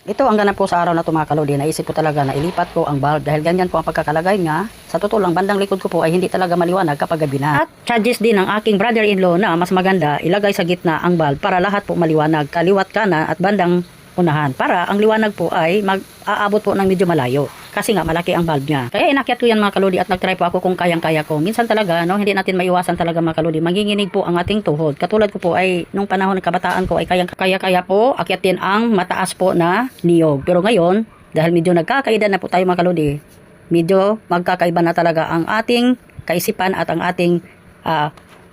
Ito ang ganap po sa araw na ito mga kalodi. Naisip ko talaga na ilipat ko ang bulb dahil ganyan po ang pagkakalagay nga. Sa totoo lang, bandang likod ko po ay hindi talaga maliwanag kapag gabi na. At suggest din ng aking brother-in-law na mas maganda ilagay sa gitna ang bulb para lahat po maliwanag. Kaliwat kanan at bandang unahan para ang liwanag po ay mag-aabot po ng medyo malayo. Kasi nga malaki ang bulb niya. Kaya inakyat ko yan mga kalodi at nagtry po ako kung kayang-kaya ko. Minsan talaga, no, hindi natin maiwasan talaga mga kalodi. Manginginig po ang ating tuhod. Katulad ko po ay nung panahon ng kabataan ko ay kaya po akyatin ang mataas po na niyog. Pero ngayon, dahil medyo nagkakaedad na po tayo mga kalodi, medyo magkakaiba na talaga ang ating kaisipan at ang ating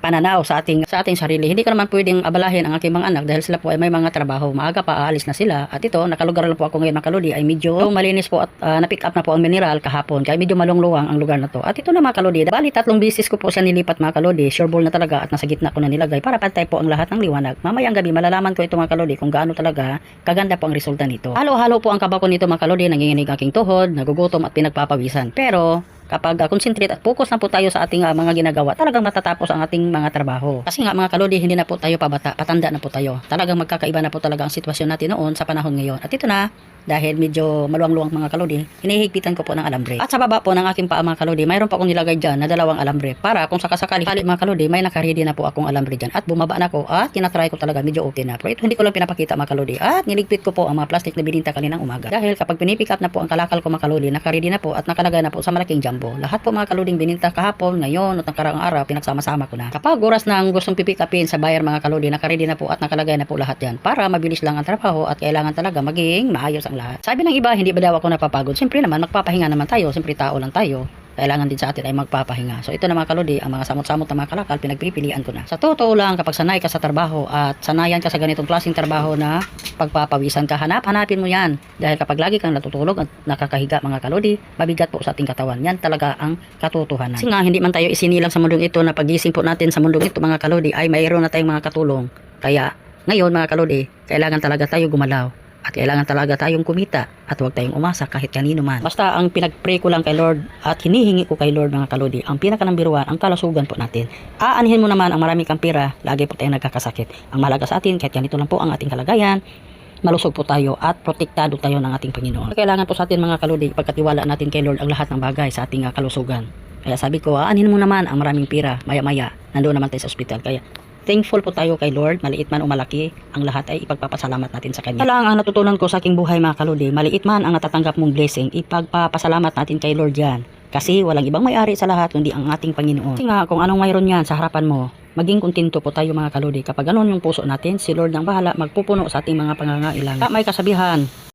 pananaw sa ating sarili. Hindi ko naman pwedeng abalahin ang aking mga anak dahil sila po ay may mga trabaho. Maaga pa aalis na sila. At ito, nakalugar lang po ako ngayon mga kalodi ay medyo malinis po at na-pick up na po ang mineral kahapon. Kaya medyo malungluwang ang lugar na to. At ito na mga kalodi, bali 3 bisis ko po siya nilipat mga kalodi. Sure ball na talaga at nasa gitna ko na nilagay para pantay po ang lahat ng liwanag. Mamayang gabi malalaman ko ito mga kalodi kung gaano talaga kaganda po ang resulta nito. Halo-halo po ang kaba ko nito mga kalodi. Nanginginig aking tuhod, nagugutom at pinagpapawisan. Pero kapag concentrate at focus na po tayo sa ating mga ginagawa, talagang matatapos ang ating mga trabaho. Kasi nga mga kalodi, hindi na po tayo pabata, patanda na po tayo. Talagang magkakaiba na po talaga ang sitwasyon natin noon sa panahon ngayon. At ito na, dahil medyo maluwang-luwang mga kalodi, hinihigpitan ko po ng alambre. At sa baba po ng aking paa mga kalodi, mayroon pa akong nilagay dyan na 2 alambre para kung sakasakali mga kalodi, may nakaredy na po akong alambre dyan. At bumaba na ko at tinatry ko talaga, medyo okay na. Pero ito hindi ko lang pinapakita mga kalodi. At niligpit ko po ang mga plastic na bininta kaninang umaga. Dahil kapag pinipick up na po ang kalakal ko mga kalodi, nakaredy na po at nakalagay na po sa malaking jumbo. Lahat po mga kaloding bininta kahapon, ngayon at nakaraang araw, pinagsama-sama ko na. Kapag oras na gustong pipick upin sa buyer mga kalodi, nakaredy na po at nakalagay na po lahat yan para mabilis lang ang trabaho at kailangan talaga maging maayos ang lahat. Sabi ng iba, hindi ba daw ako napapagod? Siyempre naman, magpapahinga naman tayo. Siyempre tao lang tayo. Kailangan din sa atin ay magpapahinga. So ito na mga kalodi, ang mga samot-samot na mga kalakal, pinagpipilian ko na. Sa totoo lang, kapag sanay ka sa trabaho at sanayan ka sa ganitong klaseng trabaho na pagpapawisan ka, hanapin mo yan. Dahil kapag lagi kang natutulog at nakakahiga mga kalodi, mabigat po sa ating katawan. Yan talaga ang katotohanan. Kasi nga, hindi man tayo isinilang sa mundong ito na pagising po natin sa mundong ito mga kalodi ay mayroon na tayong mga katulong. Kaya ngayon mga kalodi, kailangan talaga tayo gumalaw. At kailangan talaga tayong kumita at huwag tayong umasa kahit kanino man. Basta ang pinag-pray ko lang kay Lord at hinihingi ko kay Lord mga kalodi, ang pinakanambiruan, ang kalusugan po natin. Aanhin mo naman ang marami kang pira, lagi po tayong nagkakasakit. Ang mahalaga sa atin, kahit ganito lang po ang ating kalagayan, malusog po tayo at protektado tayo ng ating Panginoon. Kailangan po sa atin mga kalodi, pagkatiwala natin kay Lord ang lahat ng bagay sa ating kalusugan. Kaya sabi ko, aanhin mo naman ang maraming pira, maya-maya, nandoon naman tayo sa ospital. Kaya thankful po tayo kay Lord, maliit man o malaki, ang lahat ay ipagpapasalamat natin sa Kanya. Lang ang natutunan ko sa aking buhay mga kalodi, maliit man ang natatanggap mong blessing, ipagpapasalamat natin kay Lord yan. Kasi walang ibang may-ari sa lahat kundi ang ating Panginoon. Kasi nga kung anong mayroon yan sa harapan mo, maging kontento po tayo mga kalodi. Kapag ganun yung puso natin, si Lord ang bahala magpupuno sa ating mga pangangailangan. May kasabihan,